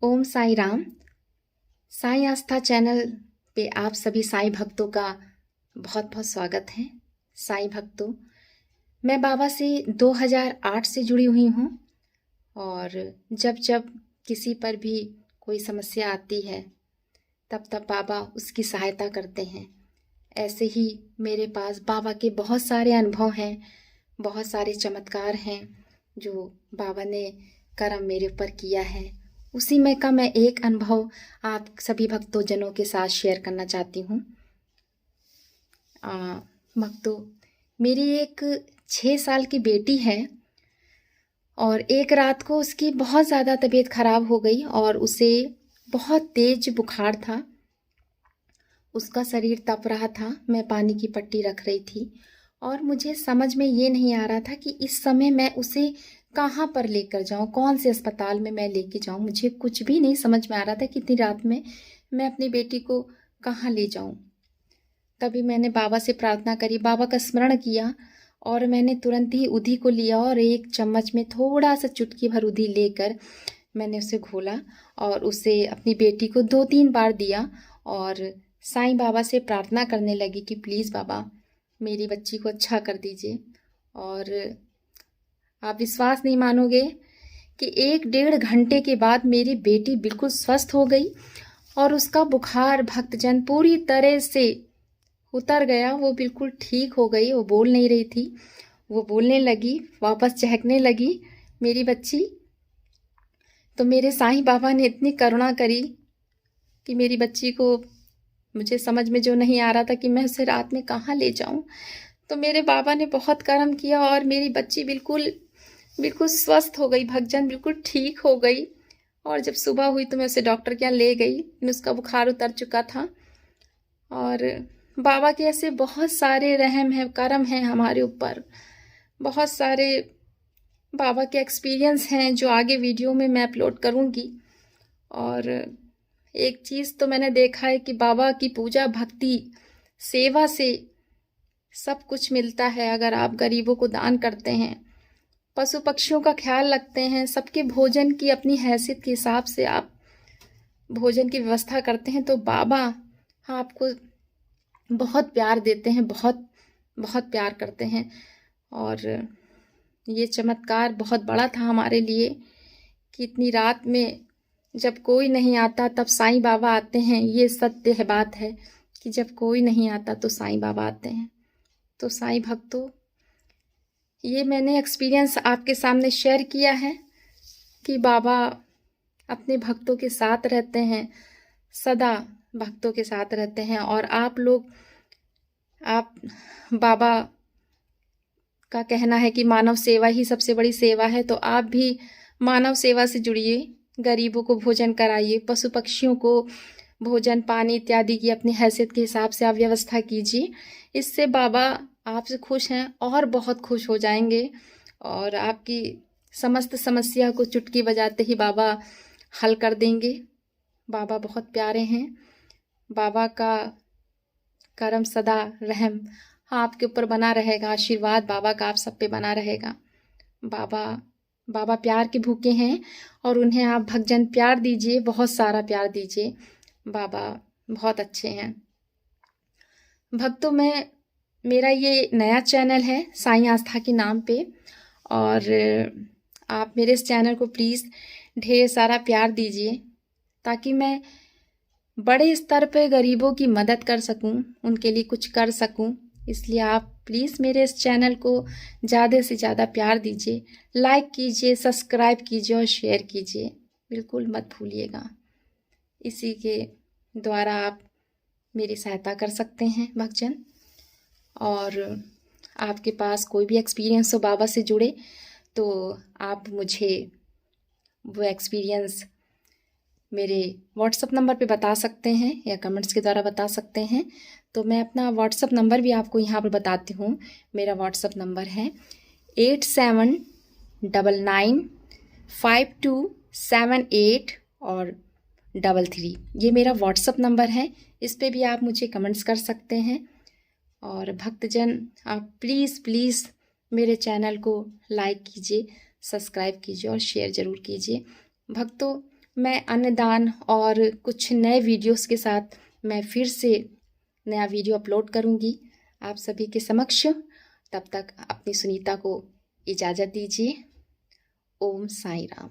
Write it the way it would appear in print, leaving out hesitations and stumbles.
ओम साई राम। साई आस्था channel पे आप सभी साई भक्तों का बहुत बहुत स्वागत है। साई भक्तों, मैं बाबा से 2008 से जुड़ी हुई हूँ और जब जब किसी पर भी कोई समस्या आती है तब तब बाबा उसकी सहायता करते हैं। ऐसे ही मेरे पास बाबा के बहुत सारे अनुभव हैं, बहुत सारे चमत्कार हैं जो बाबा ने कर्म मेरे ऊपर किया है। उसी में का मैं एक अनुभव आप सभी भक्तों जनों के साथ शेयर करना चाहती हूँ। भक्तों, मेरी एक 6 साल की बेटी है और एक रात को उसकी बहुत ज़्यादा तबीयत खराब हो गई और उसे बहुत तेज बुखार था। उसका शरीर तप रहा था। मैं पानी की पट्टी रख रही थी और मुझे समझ में ये नहीं आ रहा था कि इस समय मैं उसे कहाँ पर लेकर जाऊँ, कौन से अस्पताल में मैं लेके जाऊँ। मुझे कुछ भी नहीं समझ में आ रहा था कि इतनी रात में मैं अपनी बेटी को कहाँ ले जाऊँ। तभी मैंने बाबा से प्रार्थना करी, बाबा का स्मरण किया और मैंने तुरंत ही उधी को लिया और एक चम्मच में थोड़ा सा चुटकी भर उधी लेकर मैंने उसे घोला और उसे अपनी बेटी को 2-3 बार दिया और साईं बाबा से प्रार्थना करने लगी कि प्लीज़ बाबा मेरी बच्ची को अच्छा कर दीजिए। और आप विश्वास नहीं मानोगे कि 1-1.5 घंटे के बाद मेरी बेटी बिल्कुल स्वस्थ हो गई और उसका बुखार भक्तजन पूरी तरह से उतर गया। वो बिल्कुल ठीक हो गई। वो बोल नहीं रही थी, वो बोलने लगी, वापस चहकने लगी मेरी बच्ची। तो मेरे साईं बाबा ने इतनी करुणा करी कि मेरी बच्ची को, मुझे समझ में जो नहीं आ रहा था कि मैं उसे रात में कहाँ ले जाऊं, तो मेरे बाबा ने बहुत कर्म किया और मेरी बच्ची बिल्कुल बिल्कुल स्वस्थ हो गई भक्तजन, बिल्कुल ठीक हो गई। और जब सुबह हुई तो मैं उसे डॉक्टर के यहाँ ले गई, लेकिन उसका बुखार उतर चुका था। और बाबा के ऐसे बहुत सारे रहम है, करम हैं हमारे ऊपर। बहुत सारे बाबा के एक्सपीरियंस हैं जो आगे वीडियो में मैं अपलोड करूँगी। और एक चीज़ तो मैंने देखा है कि बाबा की पूजा भक्ति सेवा से सब कुछ मिलता है। अगर आप गरीबों को दान करते हैं, पशु पक्षियों का ख्याल रखते हैं, सबके भोजन की अपनी हैसियत के हिसाब से आप भोजन की व्यवस्था करते हैं, तो बाबा आपको बहुत प्यार देते हैं, बहुत बहुत प्यार करते हैं। और ये चमत्कार बहुत बड़ा था हमारे लिए कि इतनी रात में जब कोई नहीं आता तब साईं बाबा आते हैं। ये सत्य है, बात है कि जब कोई नहीं आता तो साईं बाबा आते हैं। तो साईं भक्तों, ये मैंने एक्सपीरियंस आपके सामने शेयर किया है कि बाबा अपने भक्तों के साथ रहते हैं, सदा भक्तों के साथ रहते हैं। और आप लोग, आप, बाबा का कहना है कि मानव सेवा ही सबसे बड़ी सेवा है, तो आप भी मानव सेवा से जुड़िए। गरीबों को भोजन कराइए, पशु पक्षियों को भोजन पानी इत्यादि की अपनी हैसियत के हिसाब से आप व्यवस्था कीजिए। इससे बाबा आपसे खुश हैं और बहुत खुश हो जाएंगे और आपकी समस्त समस्या को चुटकी बजाते ही बाबा हल कर देंगे। बाबा बहुत प्यारे हैं। बाबा का करम सदा रहम आपके ऊपर बना रहेगा। आशीर्वाद बाबा का आप सब पे बना रहेगा। बाबा प्यार के भूखे हैं और उन्हें आप भक्तजन प्यार दीजिए, बहुत सारा प्यार दीजिए। बाबा बहुत अच्छे हैं। भक्तों, मेरा ये नया चैनल है साईं आस्था के नाम पे और आप मेरे इस चैनल को प्लीज़ ढेर सारा प्यार दीजिए ताकि मैं बड़े स्तर पे गरीबों की मदद कर सकूं, उनके लिए कुछ कर सकूं। इसलिए आप प्लीज़ मेरे इस चैनल को ज़्यादा से ज़्यादा प्यार दीजिए, लाइक कीजिए, सब्सक्राइब कीजिए और शेयर कीजिए, बिल्कुल मत भूलिएगा। इसी के द्वारा आप मेरी सहायता कर सकते हैं भक्तजन। और आपके पास कोई भी एक्सपीरियंस हो बाबा से जुड़े तो आप मुझे वो एक्सपीरियंस मेरे व्हाट्सअप नंबर पे बता सकते हैं या कमेंट्स के द्वारा बता सकते हैं। तो मैं अपना व्हाट्सअप नंबर भी आपको यहाँ पर बताती हूँ। मेरा व्हाट्सअप नंबर है 87995278 और 33। ये मेरा व्हाट्सअप नंबर है। इस पे भी आप मुझे कमेंट्स कर सकते हैं। और भक्तजन, आप प्लीज़ प्लीज़ मेरे चैनल को लाइक कीजिए, सब्सक्राइब कीजिए और शेयर ज़रूर कीजिए। भक्तों, मैं अन्नदान और कुछ नए वीडियोस के साथ मैं फिर से नया वीडियो अपलोड करूँगी आप सभी के समक्ष। तब तक अपनी सुनीता को इजाज़त दीजिए। ओम साईं राम।